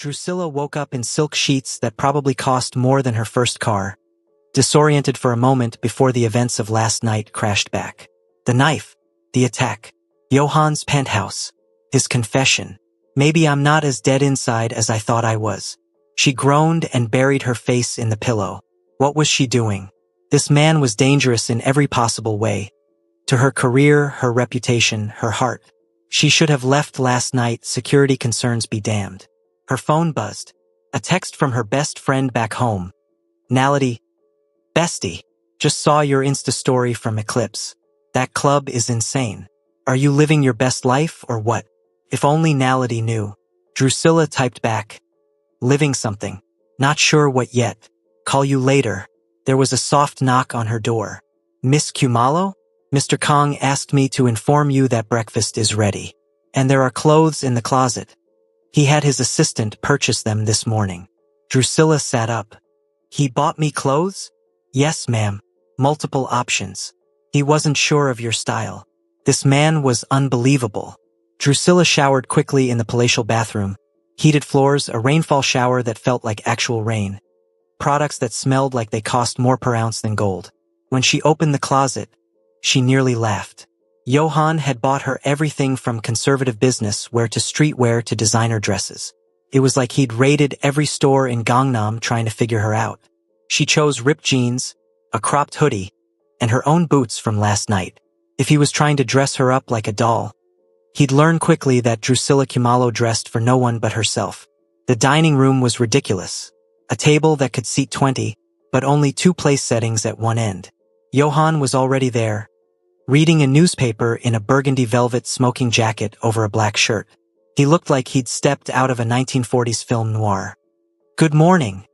Drusilla woke up in silk sheets that probably cost more than her first car, disoriented for a moment before the events of last night crashed back. The knife, the attack, Johan's penthouse, his confession. Maybe I'm not as dead inside as I thought I was. She groaned and buried her face in the pillow. What was she doing? This man was dangerous in every possible way. To her career, her reputation, her heart. She should have left last night, security concerns be damned. Her phone buzzed. A text from her best friend back home. Nality. Bestie. Just saw your Insta story from Eclipse. That club is insane. Are you living your best life or what? If only Nality knew. Drusilla typed back. Living something. Not sure what yet. Call you later. There was a soft knock on her door. Miss Kumalo? Mr. Kong asked me to inform you that breakfast is ready. And there are clothes in the closet. He had his assistant purchase them this morning. Drusilla sat up. He bought me clothes? Yes, ma'am. Multiple options. He wasn't sure of your style. This man was unbelievable. Drusilla showered quickly in the palatial bathroom. Heated floors, a rainfall shower that felt like actual rain. Products that smelled like they cost more per ounce than gold. When she opened the closet, she nearly laughed. Johan had bought her everything from conservative business wear to streetwear to designer dresses. It was like he'd raided every store in Gangnam trying to figure her out. She chose ripped jeans, a cropped hoodie, and her own boots from last night. If he was trying to dress her up like a doll, he'd learn quickly that Drusilla Kumalo dressed for no one but herself. The dining room was ridiculous. A table that could seat 20, but only 2 place settings at one end. Johan was already there, reading a newspaper in a burgundy velvet smoking jacket over a black shirt. He looked like he'd stepped out of a 1940s film noir. Good morning,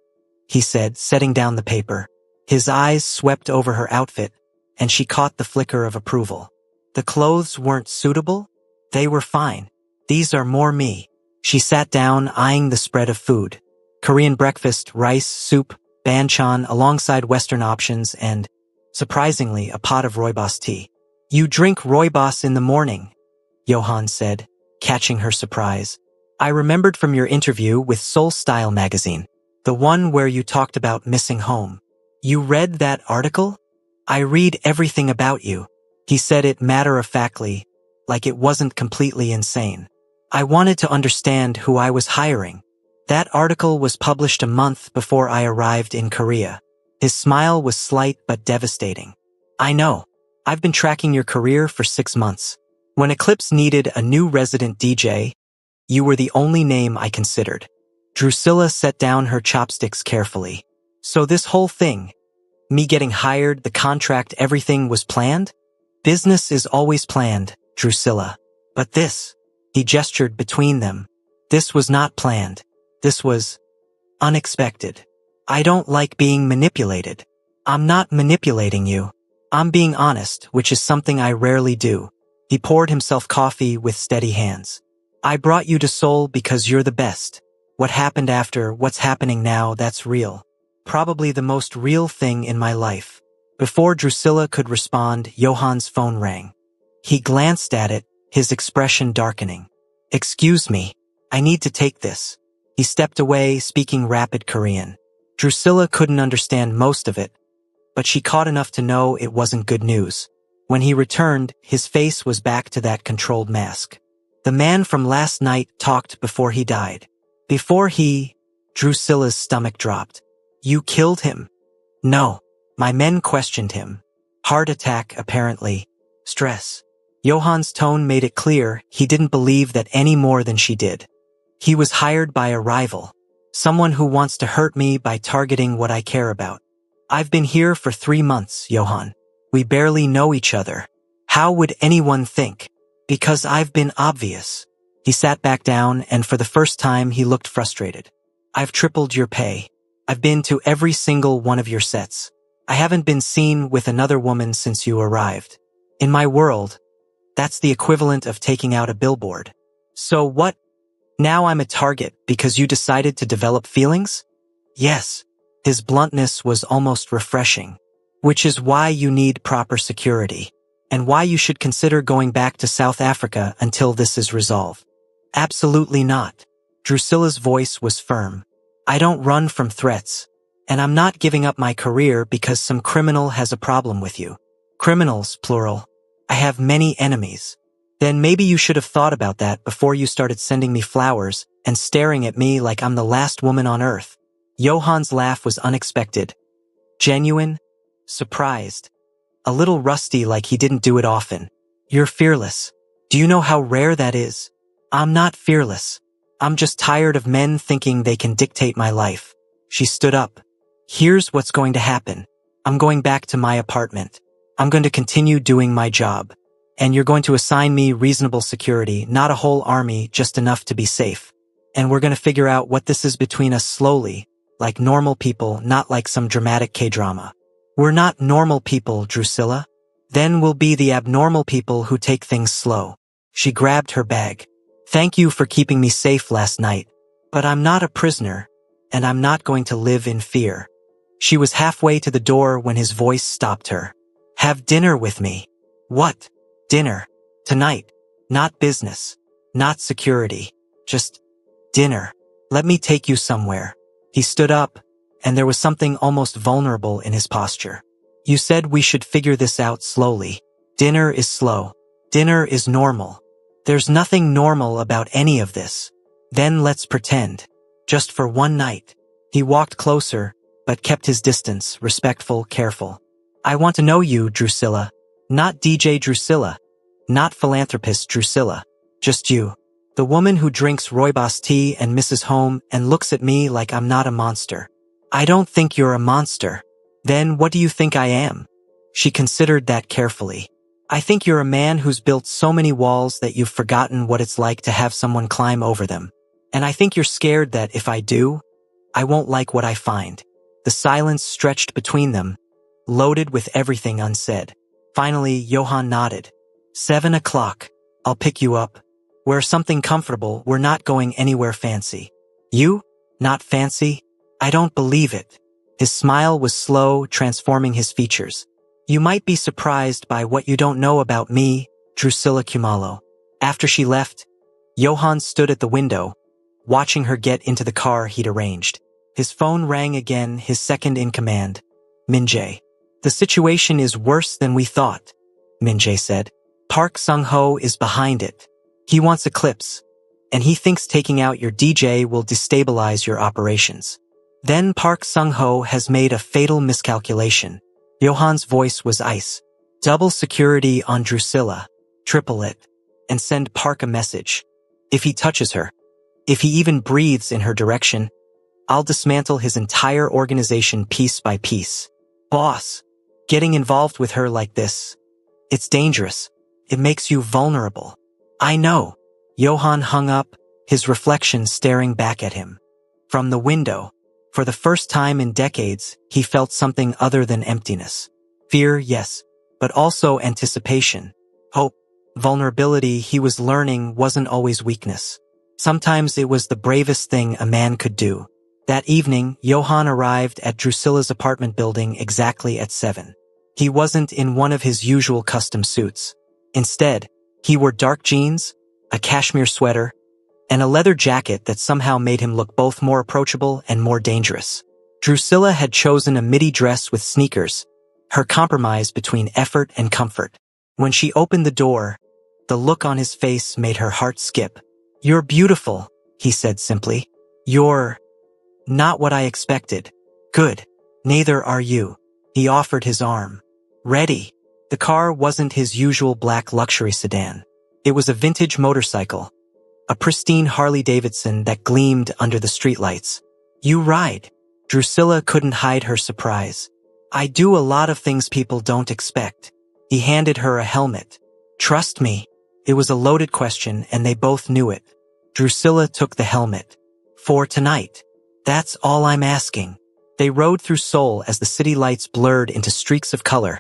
he said, setting down the paper. His eyes swept over her outfit, and she caught the flicker of approval. The clothes weren't suitable? They were fine. These are more me. She sat down, eyeing the spread of food. Korean breakfast, rice, soup, banchan alongside Western options and, surprisingly, a pot of rooibos tea. You drink rooibos in the morning, Johan said, catching her surprise. I remembered from your interview with Soul Style magazine, the one where you talked about missing home. You read that article? I read everything about you. He said it matter-of-factly, like it wasn't completely insane. I wanted to understand who I was hiring. That article was published a month before I arrived in Korea. His smile was slight but devastating. I know. I've been tracking your career for 6 months. When Eclipse needed a new resident DJ, you were the only name I considered. Drusilla set down her chopsticks carefully. So this whole thing, me getting hired, the contract, everything was planned? Business is always planned, Drusilla. But this, he gestured between them. This was not planned. This was unexpected. I don't like being manipulated. I'm not manipulating you. I'm being honest, which is something I rarely do. He poured himself coffee with steady hands. I brought you to Seoul because you're the best. What happened after, what's happening now, that's real. Probably the most real thing in my life. Before Drusilla could respond, Johan's phone rang. He glanced at it, his expression darkening. Excuse me, I need to take this. He stepped away, speaking rapid Korean. Drusilla couldn't understand most of it, but she caught enough to know it wasn't good news. When he returned, his face was back to that controlled mask. The man from last night talked before he died. Drusilla's stomach dropped. You killed him? No. My men questioned him. Heart attack, apparently. Stress. Johan's tone made it clear he didn't believe that any more than she did. He was hired by a rival. Someone who wants to hurt me by targeting what I care about. I've been here for 3 months, Johan. We barely know each other. How would anyone think? Because I've been obvious. He sat back down, and for the first time he looked frustrated. I've tripled your pay. I've been to every single one of your sets. I haven't been seen with another woman since you arrived. In my world, that's the equivalent of taking out a billboard. So what? Now I'm a target because you decided to develop feelings? Yes. His bluntness was almost refreshing. Which is why you need proper security. And why you should consider going back to South Africa until this is resolved. Absolutely not. Drusilla's voice was firm. I don't run from threats. And I'm not giving up my career because some criminal has a problem with you. Criminals, plural. I have many enemies. Then maybe you should have thought about that before you started sending me flowers and staring at me like I'm the last woman on earth. Johan's laugh was unexpected. Genuine, surprised. A little rusty like he didn't do it often. You're fearless. Do you know how rare that is? I'm not fearless. I'm just tired of men thinking they can dictate my life. She stood up. Here's what's going to happen. I'm going back to my apartment. I'm going to continue doing my job. And you're going to assign me reasonable security, not a whole army, just enough to be safe. And we're going to figure out what this is between us slowly, like normal people, not like some dramatic K-drama. We're not normal people, Drusilla. Then we'll be the abnormal people who take things slow. She grabbed her bag. Thank you for keeping me safe last night. But I'm not a prisoner, and I'm not going to live in fear. She was halfway to the door when his voice stopped her. Have dinner with me. What? Dinner. Tonight. Not business. Not security. Just dinner. Let me take you somewhere. He stood up, and there was something almost vulnerable in his posture. You said we should figure this out slowly. Dinner is slow. Dinner is normal. There's nothing normal about any of this. Then let's pretend. Just for one night. He walked closer, but kept his distance, respectful, careful. I want to know you, Drusilla. Not DJ Drusilla. Not philanthropist Drusilla. Just you. The woman who drinks rooibos tea and misses home and looks at me like I'm not a monster. I don't think you're a monster. Then what do you think I am? She considered that carefully. I think you're a man who's built so many walls that you've forgotten what it's like to have someone climb over them. And I think you're scared that if I do, I won't like what I find. The silence stretched between them, loaded with everything unsaid. Finally, Johan nodded. 7 o'clock. I'll pick you up. Wear something comfortable. We're not going anywhere fancy. You? Not fancy? I don't believe it. His smile was slow, transforming his features. You might be surprised by what you don't know about me, Drusilla Kumalo. After she left, Johan stood at the window, watching her get into the car he'd arranged. His phone rang again, his second in command. Min-jae. The situation is worse than we thought, Min-jae said. Park Sung-ho is behind it. He wants a clips, and he thinks taking out your DJ will destabilize your operations. Then Park Sung-ho has made a fatal miscalculation. Johan's voice was ice. Double security on Drusilla. Triple it. And send Park a message. If he touches her, if he even breathes in her direction, I'll dismantle his entire organization piece by piece. Boss, getting involved with her like this, it's dangerous. It makes you vulnerable. I know. Johan hung up, his reflection staring back at him. From the window, for the first time in decades, he felt something other than emptiness. Fear, yes, but also anticipation. Hope, vulnerability. He was learning wasn't always weakness. Sometimes it was the bravest thing a man could do. That evening, Johan arrived at Drusilla's apartment building exactly at 7. He wasn't in one of his usual custom suits. Instead, he wore dark jeans, a cashmere sweater, and a leather jacket that somehow made him look both more approachable and more dangerous. Drusilla had chosen a midi dress with sneakers, her compromise between effort and comfort. When she opened the door, the look on his face made her heart skip. You're beautiful, he said simply. You're not what I expected. Good. Neither are you. He offered his arm. Ready. The car wasn't his usual black luxury sedan. It was a vintage motorcycle, a pristine Harley-Davidson that gleamed under the streetlights. You ride. Drusilla couldn't hide her surprise. I do a lot of things people don't expect. He handed her a helmet. Trust me. It was a loaded question and they both knew it. Drusilla took the helmet. For tonight. That's all I'm asking. They rode through Seoul as the city lights blurred into streaks of color,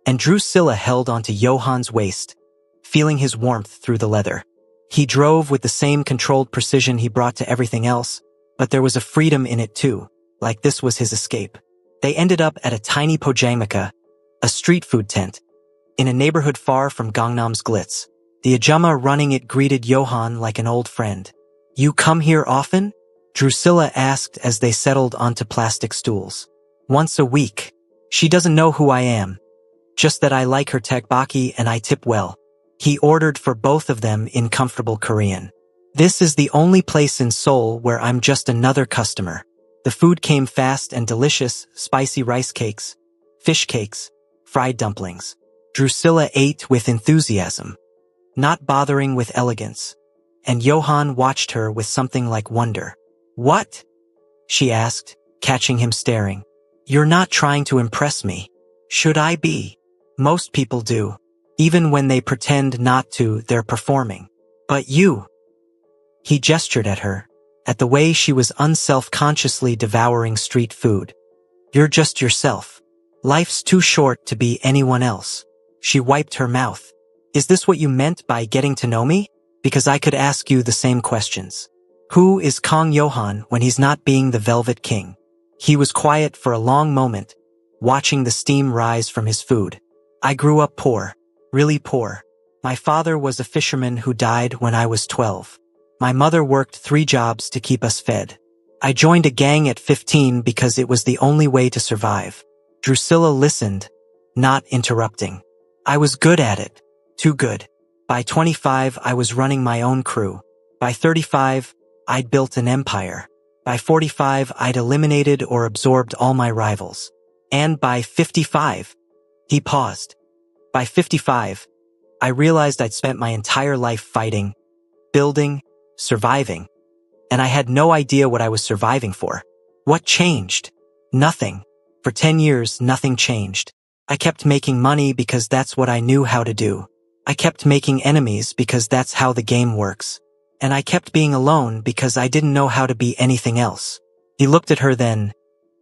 and Drusilla held onto Johan's waist, feeling his warmth through the leather. He drove with the same controlled precision he brought to everything else, but there was a freedom in it too, like this was his escape. They ended up at a tiny pojamika, a street food tent, in a neighborhood far from Gangnam's glitz. The ajumma running it greeted Johan like an old friend. You come here often? Drusilla asked as they settled onto plastic stools. Once a week. She doesn't know who I am. Just that I like her tteokbokki and I tip well. He ordered for both of them in comfortable Korean. This is the only place in Seoul where I'm just another customer. The food came fast and delicious, spicy rice cakes, fish cakes, fried dumplings. Drusilla ate with enthusiasm, not bothering with elegance. And Johann watched her with something like wonder. What? She asked, catching him staring. You're not trying to impress me. Should I be? Most people do. Even when they pretend not to, they're performing. But you. He gestured at her, at the way she was unself-consciously devouring street food. You're just yourself. Life's too short to be anyone else. She wiped her mouth. Is this what you meant by getting to know me? Because I could ask you the same questions. Who is Kong Johann when he's not being the Velvet King? He was quiet for a long moment, watching the steam rise from his food. I grew up poor, really poor. My father was a fisherman who died when I was 12. My mother worked 3 jobs to keep us fed. I joined a gang at 15 because it was the only way to survive. Drusilla listened, not interrupting. I was good at it. Too good. By 25, I was running my own crew. By 35, I'd built an empire. By 45, I'd eliminated or absorbed all my rivals. And by 55, he paused. By 55, I realized I'd spent my entire life fighting, building, surviving. And I had no idea what I was surviving for. What changed? Nothing. For 10 years, nothing changed. I kept making money because that's what I knew how to do. I kept making enemies because that's how the game works. And I kept being alone because I didn't know how to be anything else. He looked at her then,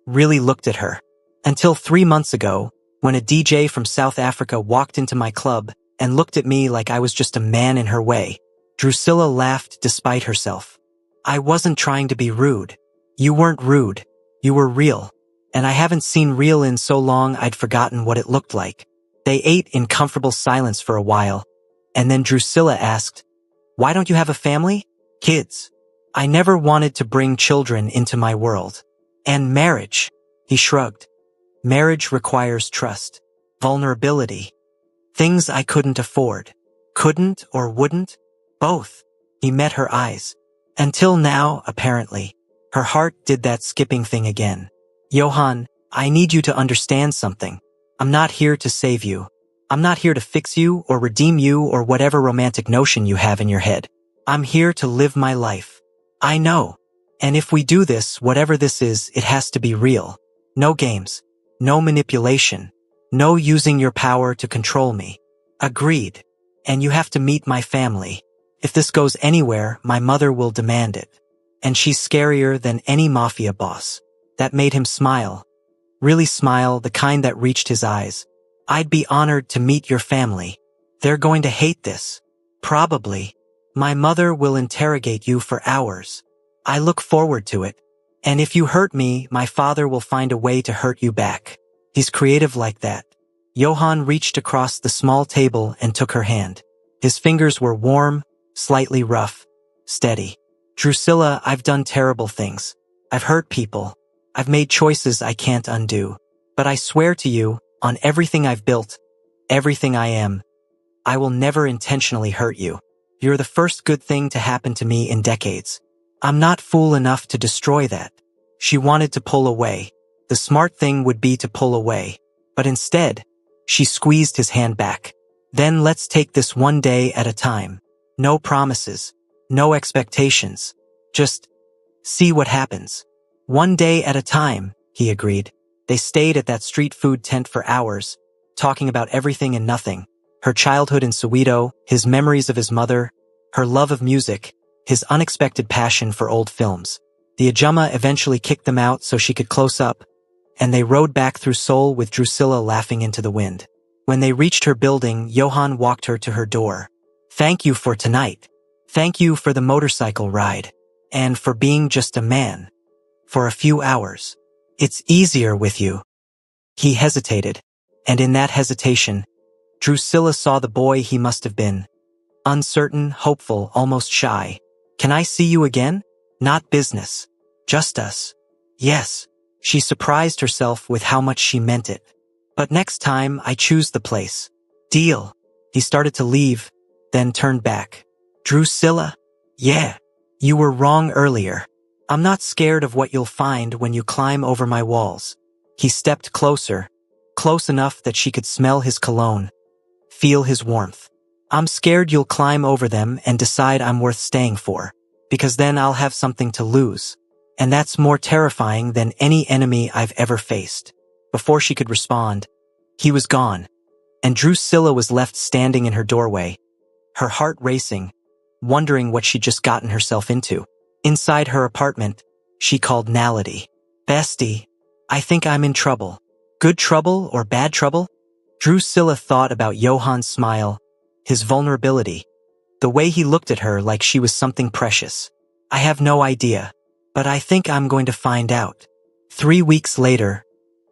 really looked at her. Until 3 months ago, when a DJ from South Africa walked into my club and looked at me like I was just a man in her way. Drusilla laughed despite herself. I wasn't trying to be rude. You weren't rude. You were real. And I haven't seen real in so long I'd forgotten what it looked like. They ate in comfortable silence for a while, and then Drusilla asked, Why don't you have a family? Kids. I never wanted to bring children into my world. And marriage. He shrugged. Marriage requires trust, vulnerability. Things I couldn't afford. Couldn't or wouldn't? Both. He met her eyes. Until now, apparently. Her heart did that skipping thing again. Johann, I need you to understand something. I'm not here to save you. I'm not here to fix you or redeem you or whatever romantic notion you have in your head. I'm here to live my life. I know. And if we do this, whatever this is, it has to be real. No games. No manipulation. No using your power to control me. Agreed. And you have to meet my family. If this goes anywhere, my mother will demand it. And she's scarier than any mafia boss. That made him smile. Really smile, the kind that reached his eyes. I'd be honored to meet your family. They're going to hate this. Probably. My mother will interrogate you for hours. I look forward to it. And if you hurt me, my father will find a way to hurt you back. He's creative like that. Johann reached across the small table and took her hand. His fingers were warm, slightly rough, steady. Drusilla, I've done terrible things. I've hurt people. I've made choices I can't undo. But I swear to you, on everything I've built, everything I am, I will never intentionally hurt you. You're the first good thing to happen to me in decades. I'm not fool enough to destroy that. She wanted to pull away. The smart thing would be to pull away. But instead, she squeezed his hand back. Then let's take this one day at a time. No promises. No expectations. Just see what happens. One day at a time, he agreed. They stayed at that street food tent for hours, talking about everything and nothing. Her childhood in Soweto, his memories of his mother, her love of music, his unexpected passion for old films. The Ajumma eventually kicked them out so she could close up, and they rode back through Seoul with Drusilla laughing into the wind. When they reached her building, Johann walked her to her door. Thank you for tonight. Thank you for the motorcycle ride. And for being just a man. For a few hours. It's easier with you. He hesitated, and in that hesitation, Drusilla saw the boy he must have been. Uncertain, hopeful, almost shy. Can I see you again? Not business. Just us. Yes. She surprised herself with how much she meant it. But next time, I choose the place. Deal. He started to leave, then turned back. Drusilla? Yeah. You were wrong earlier. I'm not scared of what you'll find when you climb over my walls. He stepped closer, close enough that she could smell his cologne, feel his warmth. I'm scared you'll climb over them and decide I'm worth staying for, because then I'll have something to lose. And that's more terrifying than any enemy I've ever faced. Before she could respond, he was gone, and Drusilla was left standing in her doorway, her heart racing, wondering what she'd just gotten herself into. Inside her apartment, she called Nality. Bestie, I think I'm in trouble. Good trouble or bad trouble? Drusilla thought about Johan's smile, his vulnerability, the way he looked at her like she was something precious. I have no idea, but I think I'm going to find out. 3 weeks later,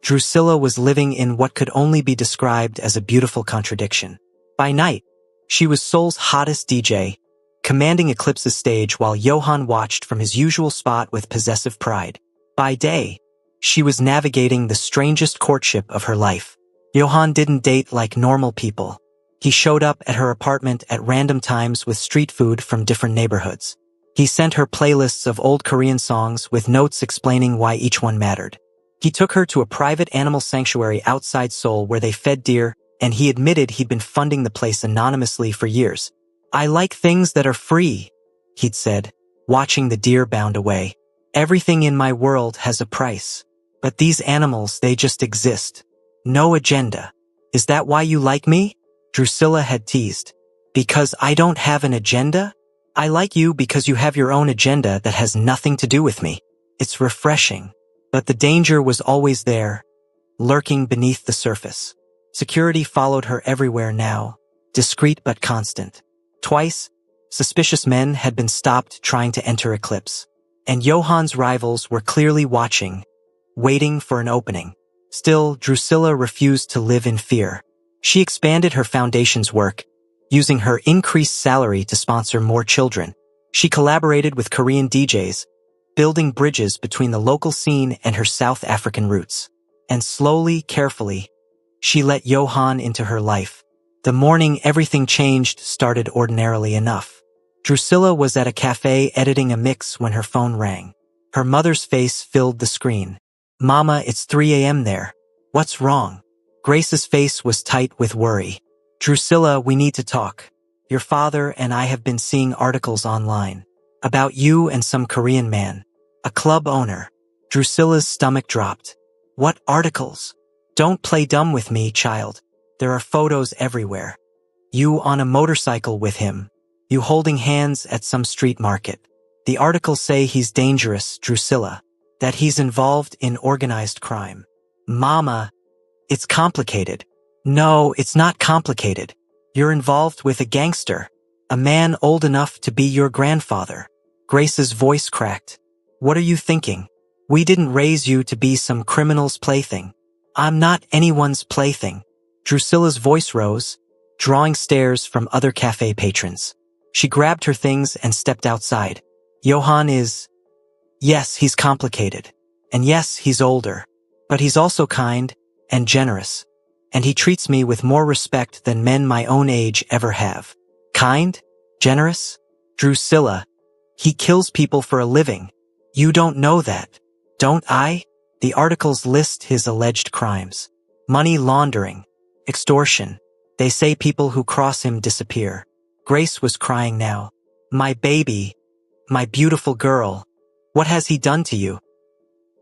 Drusilla was living in what could only be described as a beautiful contradiction. By night, she was Seoul's hottest DJ, commanding Eclipse's stage while Johan watched from his usual spot with possessive pride. By day, she was navigating the strangest courtship of her life. Johan didn't date like normal people. He showed up at her apartment at random times with street food from different neighborhoods. He sent her playlists of old Korean songs with notes explaining why each one mattered. He took her to a private animal sanctuary outside Seoul where they fed deer, and he admitted he'd been funding the place anonymously for years. I like things that are free, he'd said, watching the deer bound away. Everything in my world has a price. But these animals, they just exist. No agenda. Is that why you like me? Drusilla had teased. Because I don't have an agenda? I like you because you have your own agenda that has nothing to do with me. It's refreshing. But the danger was always there, lurking beneath the surface. Security followed her everywhere now, discreet but constant. Twice, suspicious men had been stopped trying to enter Eclipse, and Johan's rivals were clearly watching, waiting for an opening. Still, Drusilla refused to live in fear. She expanded her foundation's work, using her increased salary to sponsor more children. She collaborated with Korean DJs, building bridges between the local scene and her South African roots. And slowly, carefully, she let Johan into her life. The morning everything changed started ordinarily enough. Drusilla was at a cafe editing a mix when her phone rang. Her mother's face filled the screen. Mama, it's 3 a.m. there. What's wrong? Grace's face was tight with worry. Drusilla, we need to talk. Your father and I have been seeing articles online about you and some Korean man, a club owner. Drusilla's stomach dropped. What articles? Don't play dumb with me, child. There are photos everywhere. You on a motorcycle with him. You holding hands at some street market. The articles say he's dangerous, Drusilla. That he's involved in organized crime. Mama, it's complicated. No, it's not complicated. You're involved with a gangster. A man old enough to be your grandfather. Grace's voice cracked. What are you thinking? We didn't raise you to be some criminal's plaything. I'm not anyone's plaything. Drusilla's voice rose, drawing stares from other cafe patrons. She grabbed her things and stepped outside. Johan is... Yes, he's complicated. And yes, he's older. But he's also kind and generous. And he treats me with more respect than men my own age ever have. Kind? Generous? Drusilla. He kills people for a living. You don't know that. Don't I? The articles list his alleged crimes. Money laundering. Extortion. They say people who cross him disappear. Grace was crying now. My baby. My beautiful girl. What has he done to you?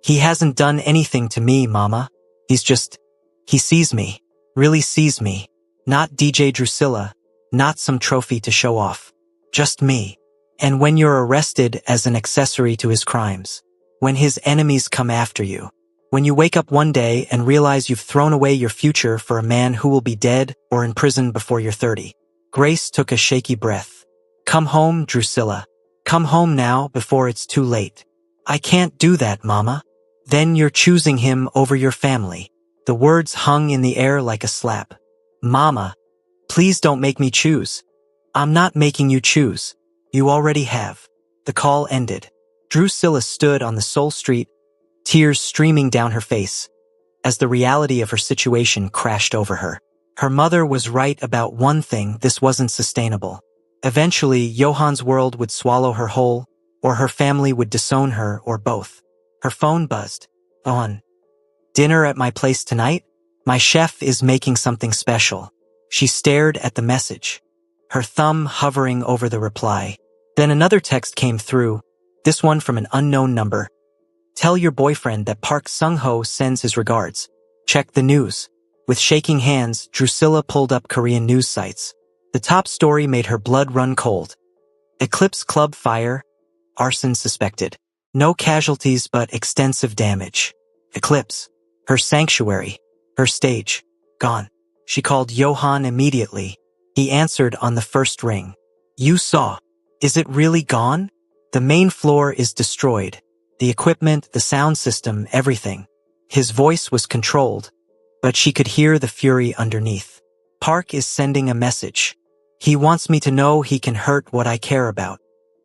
He hasn't done anything to me, Mama. He sees me. Really sees me. Not DJ Drusilla. Not some trophy to show off. Just me. And when you're arrested as an accessory to his crimes. When his enemies come after you. When you wake up one day and realize you've thrown away your future for a man who will be dead or in prison before you're 30. Grace took a shaky breath. Come home, Drusilla. Come home now before it's too late. I can't do that, Mama. Then you're choosing him over your family. The words hung in the air like a slap. Mama, please don't make me choose. I'm not making you choose. You already have. The call ended. Drusilla stood on the sole street, tears streaming down her face, as the reality of her situation crashed over her. Her mother was right about one thing: this wasn't sustainable. Eventually, Johan's world would swallow her whole, or her family would disown her, or both. Her phone buzzed. On. Dinner at my place tonight? My chef is making something special. She stared at the message, her thumb hovering over the reply. Then another text came through, this one from an unknown number. Tell your boyfriend that Park Sung-ho sends his regards. Check the news. With shaking hands, Drusilla pulled up Korean news sites. The top story made her blood run cold. Eclipse Club fire. Arson suspected. No casualties but extensive damage. Eclipse. Her sanctuary. Her stage. Gone. She called Johan immediately. He answered on the first ring. You saw. Is it really gone? The main floor is destroyed. The equipment, the sound system, everything. His voice was controlled, but she could hear the fury underneath. Park is sending a message. He wants me to know he can hurt what I care about.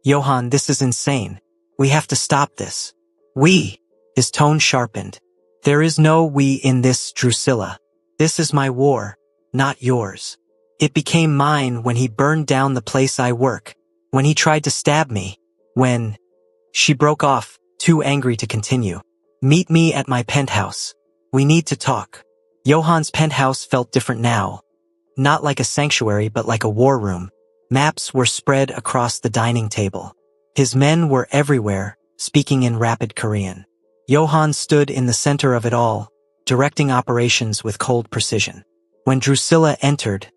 Johan, this is insane. We have to stop this. We. His tone sharpened. There is no we in this, Drusilla. This is my war, not yours. It became mine when he burned down the place I work, when he tried to stab me, when... She broke off, too angry to continue. Meet me at my penthouse. We need to talk. Johan's penthouse felt different now. Not like a sanctuary, but like a war room. Maps were spread across the dining table. His men were everywhere, speaking in rapid Korean. Johan stood in the center of it all, directing operations with cold precision. When Drusilla entered,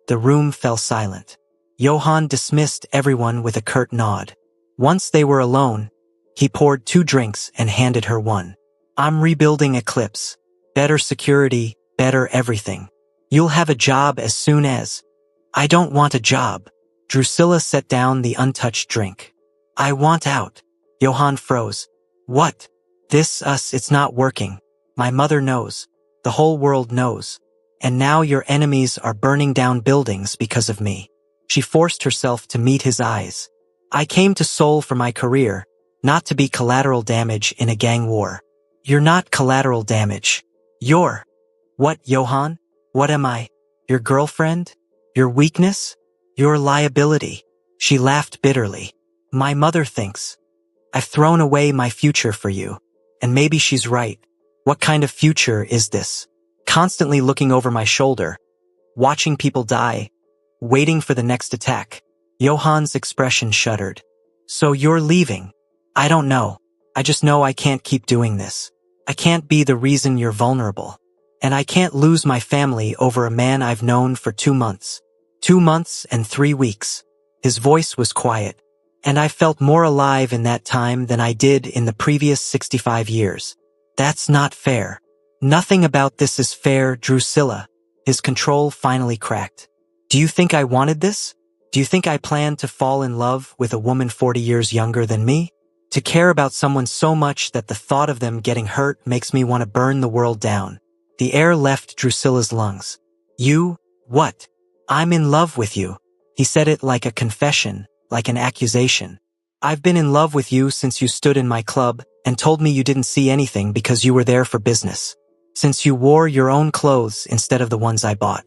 the room fell silent. Johan dismissed everyone with a curt nod. Once they were alone, he poured 2 drinks and handed her one. I'm rebuilding Eclipse. Better security, better everything. You'll have a job as soon as... I don't want a job. Drusilla set down the untouched drink. I want out. Johan froze. What? It's not working. My mother knows. The whole world knows. And now your enemies are burning down buildings because of me. She forced herself to meet his eyes. I came to Seoul for my career, not to be collateral damage in a gang war. You're not collateral damage. You're... What, Johan? What am I? Your girlfriend? Your weakness? Your liability? She laughed bitterly. My mother thinks. I've thrown away my future for you. And maybe she's right. What kind of future is this? Constantly looking over my shoulder, watching people die, waiting for the next attack. Johan's expression shuddered. So you're leaving? I don't know. I just know I can't keep doing this. I can't be the reason you're vulnerable. And I can't lose my family over a man I've known for 2 months. 2 months and 3 weeks. His voice was quiet, and I felt more alive in that time than I did in the previous 65 years. That's not fair. Nothing about this is fair, Drusilla. His control finally cracked. Do you think I wanted this? Do you think I planned to fall in love with a woman 40 years younger than me? To care about someone so much that the thought of them getting hurt makes me want to burn the world down. The air left Drusilla's lungs. You? What? I'm in love with you. He said it like a confession, like an accusation. I've been in love with you since you stood in my club and told me you didn't see anything because you were there for business. Since you wore your own clothes instead of the ones I bought.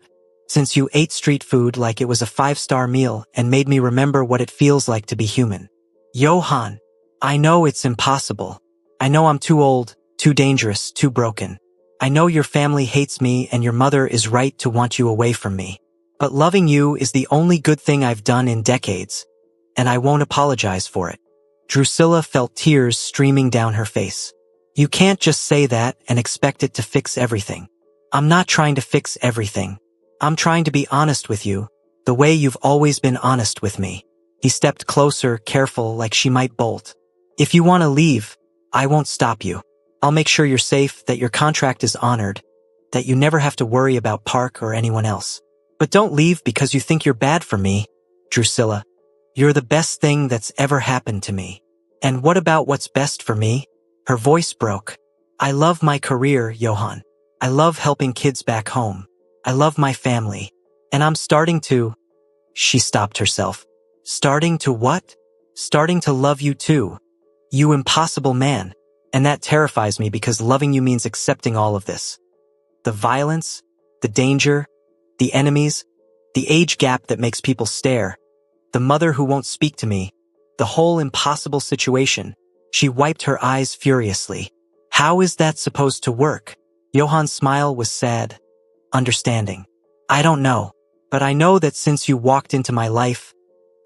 Since you ate street food like it was a 5-star meal and made me remember what it feels like to be human. Johan, I know it's impossible. I know I'm too old, too dangerous, too broken. I know your family hates me and your mother is right to want you away from me. But loving you is the only good thing I've done in decades, and I won't apologize for it. Drusilla felt tears streaming down her face. You can't just say that and expect it to fix everything. I'm not trying to fix everything. I'm trying to be honest with you, the way you've always been honest with me. He stepped closer, careful, like she might bolt. If you want to leave, I won't stop you. I'll make sure you're safe, that your contract is honored, that you never have to worry about Park or anyone else. But don't leave because you think you're bad for me, Drusilla. You're the best thing that's ever happened to me. And what about what's best for me? Her voice broke. I love my career, Johan. I love helping kids back home. I love my family. And I'm starting to... She stopped herself. Starting to what? Starting to love you too. You impossible man. And that terrifies me because loving you means accepting all of this. The violence, the danger, the enemies, the age gap that makes people stare, the mother who won't speak to me, the whole impossible situation. She wiped her eyes furiously. How is that supposed to work? Johan's smile was sad, understanding. I don't know, but I know that since you walked into my life,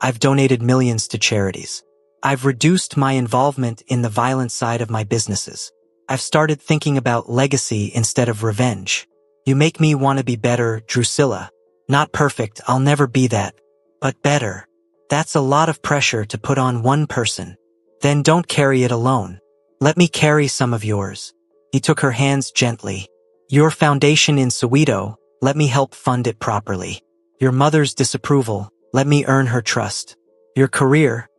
I've donated millions to charities. I've reduced my involvement in the violent side of my businesses. I've started thinking about legacy instead of revenge. You make me want to be better, Drusilla. Not perfect, I'll never be that. But better. That's a lot of pressure to put on one person. Then don't carry it alone. Let me carry some of yours. He took her hands gently. Your foundation in Soweto, let me help fund it properly. Your mother's disapproval, let me earn her trust. Your career,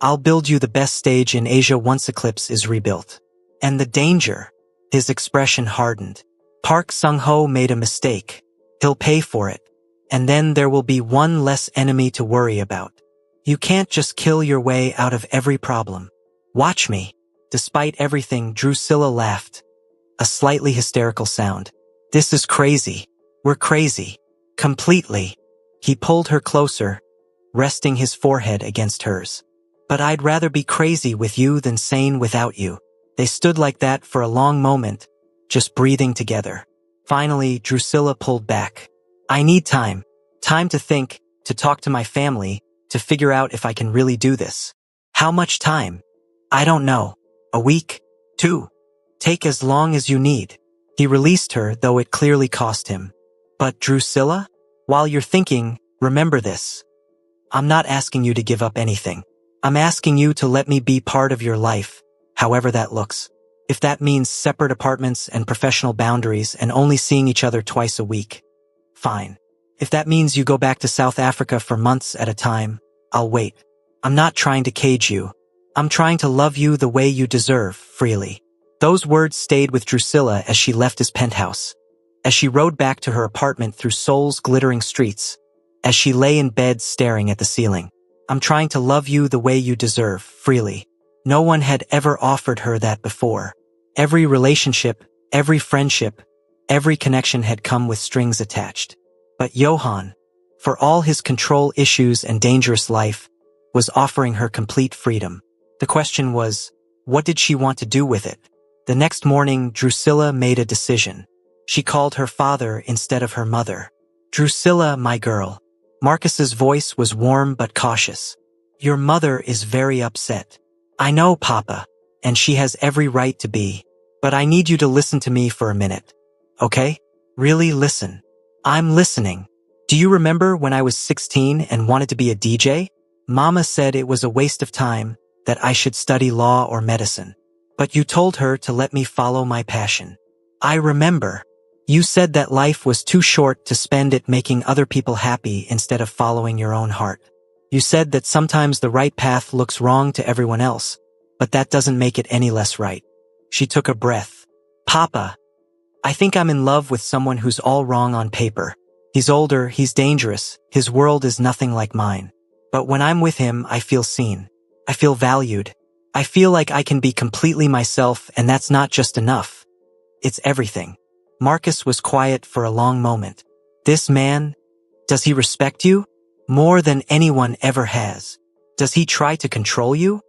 I'll build you the best stage in Asia once Eclipse is rebuilt. And the danger, his expression hardened. Park Sung-ho made a mistake. He'll pay for it. And then there will be one less enemy to worry about. You can't just kill your way out of every problem. Watch me. Despite everything, Drusilla laughed. A slightly hysterical sound. This is crazy. We're crazy. Completely. He pulled her closer, resting his forehead against hers. But I'd rather be crazy with you than sane without you. They stood like that for a long moment, just breathing together. Finally, Drusilla pulled back. I need time. Time to think, to talk to my family, to figure out if I can really do this. How much time? I don't know. A week? 2? Take as long as you need. He released her, though it clearly cost him. But Drusilla? While you're thinking, remember this. I'm not asking you to give up anything. I'm asking you to let me be part of your life, however that looks. If that means separate apartments and professional boundaries and only seeing each other twice a week, fine. If that means you go back to South Africa for months at a time, I'll wait. I'm not trying to cage you. I'm trying to love you the way you deserve, freely. Those words stayed with Drusilla as she left his penthouse. As she rode back to her apartment through Seoul's glittering streets, as she lay in bed staring at the ceiling. I'm trying to love you the way you deserve, freely. No one had ever offered her that before. Every relationship, every friendship, every connection had come with strings attached. But Johan, for all his control issues and dangerous life, was offering her complete freedom. The question was, what did she want to do with it? The next morning, Drusilla made a decision. She called her father instead of her mother. Drusilla, my girl. Marcus's voice was warm but cautious. Your mother is very upset. I know, Papa, and she has every right to be. But I need you to listen to me for a minute. Okay? Really listen. I'm listening. Do you remember when I was 16 and wanted to be a DJ? Mama said it was a waste of time, that I should study law or medicine. But you told her to let me follow my passion. I remember. You said that life was too short to spend it making other people happy instead of following your own heart. You said that sometimes the right path looks wrong to everyone else, but that doesn't make it any less right. She took a breath. Papa, I think I'm in love with someone who's all wrong on paper. He's older, he's dangerous, his world is nothing like mine. But when I'm with him, I feel seen. I feel valued. I feel like I can be completely myself, and that's not just enough. It's everything. Marcus was quiet for a long moment. This man, does he respect you? More than anyone ever has. Does he try to control you?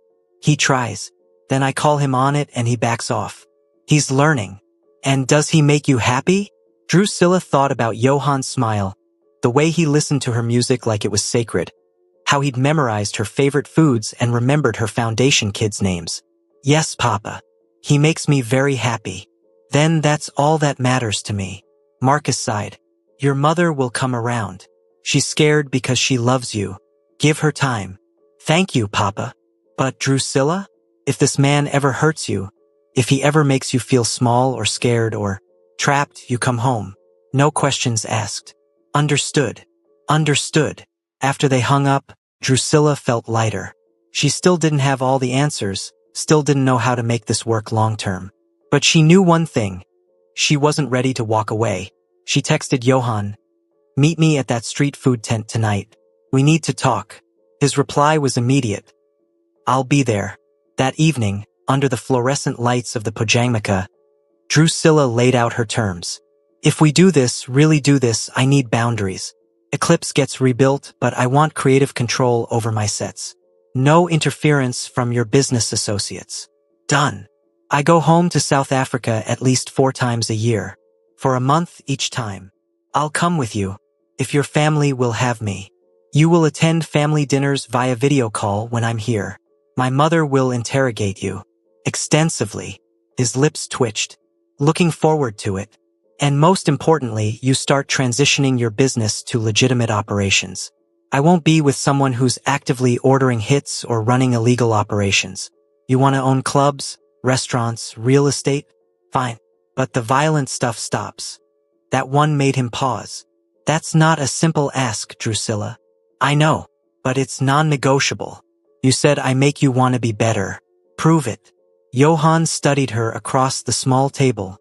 He tries. Then I call him on it and he backs off. He's learning. And does he make you happy? Drusilla thought about Johan's smile, the way he listened to her music like it was sacred, how he'd memorized her favorite foods and remembered her foundation kids' names. Yes, Papa. He makes me very happy. Then that's all that matters to me. Marcus sighed. Your mother will come around. She's scared because she loves you. Give her time. Thank you, Papa. But Drusilla, if this man ever hurts you, if he ever makes you feel small or scared or trapped, you come home. No questions asked. Understood. Understood. After they hung up, Drusilla felt lighter. She still didn't have all the answers, still didn't know how to make this work long term. But she knew one thing. She wasn't ready to walk away. She texted Johan, meet me at that street food tent tonight. We need to talk. His reply was immediate. I'll be there. That evening, under the fluorescent lights of the Pojangmaka, Drusilla laid out her terms. If we do this, really do this, I need boundaries. Eclipse gets rebuilt, but I want creative control over my sets. No interference from your business associates. Done. I go home to South Africa at least 4 times a year. For a month each time. I'll come with you. If your family will have me. You will attend family dinners via video call when I'm here. My mother will interrogate you. Extensively. His lips twitched. Looking forward to it. And most importantly, you start transitioning your business to legitimate operations. I won't be with someone who's actively ordering hits or running illegal operations. You want to own clubs, restaurants, real estate? Fine. But the violent stuff stops. That one made him pause. That's not a simple ask, Drusilla. I know, but it's non-negotiable. You said I make you want to be better. Prove it. Johan studied her across the small table,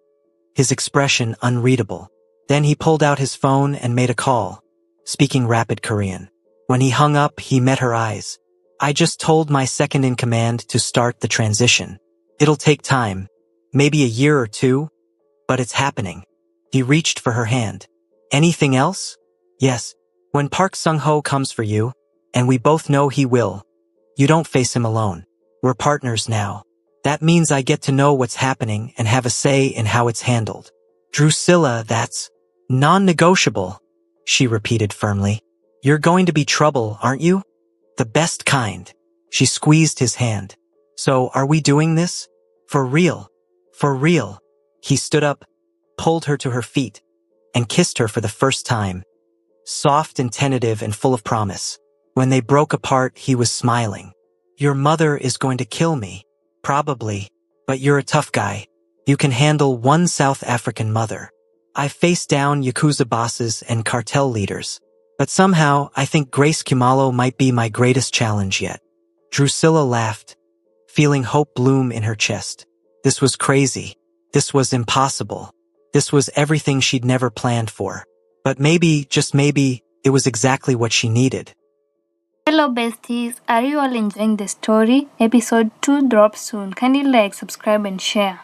his expression unreadable. Then he pulled out his phone and made a call, speaking rapid Korean. When he hung up, he met her eyes. I just told my second-in-command to start the transition. It'll take time, maybe a year or 2, but it's happening. He reached for her hand. Anything else? Yes. When Park Sung-ho comes for you, and we both know he will, you don't face him alone. We're partners now. That means I get to know what's happening and have a say in how it's handled. Drusilla, that's non-negotiable, she repeated firmly. You're going to be trouble, aren't you? The best kind. She squeezed his hand. So, are we doing this? For real? For real. He stood up, pulled her to her feet, and kissed her for the first time. Soft and tentative and full of promise. When they broke apart, he was smiling. Your mother is going to kill me. Probably. But you're a tough guy. You can handle one South African mother. I faced down Yakuza bosses and cartel leaders. But somehow, I think Grace Kumalo might be my greatest challenge yet. Drusilla laughed, feeling hope bloom in her chest. This was crazy. This was impossible. This was everything she'd never planned for. But maybe, just maybe, it was exactly what she needed. Hello besties, are you all enjoying the story? Episode 2 drops soon. Kindly like, subscribe and share.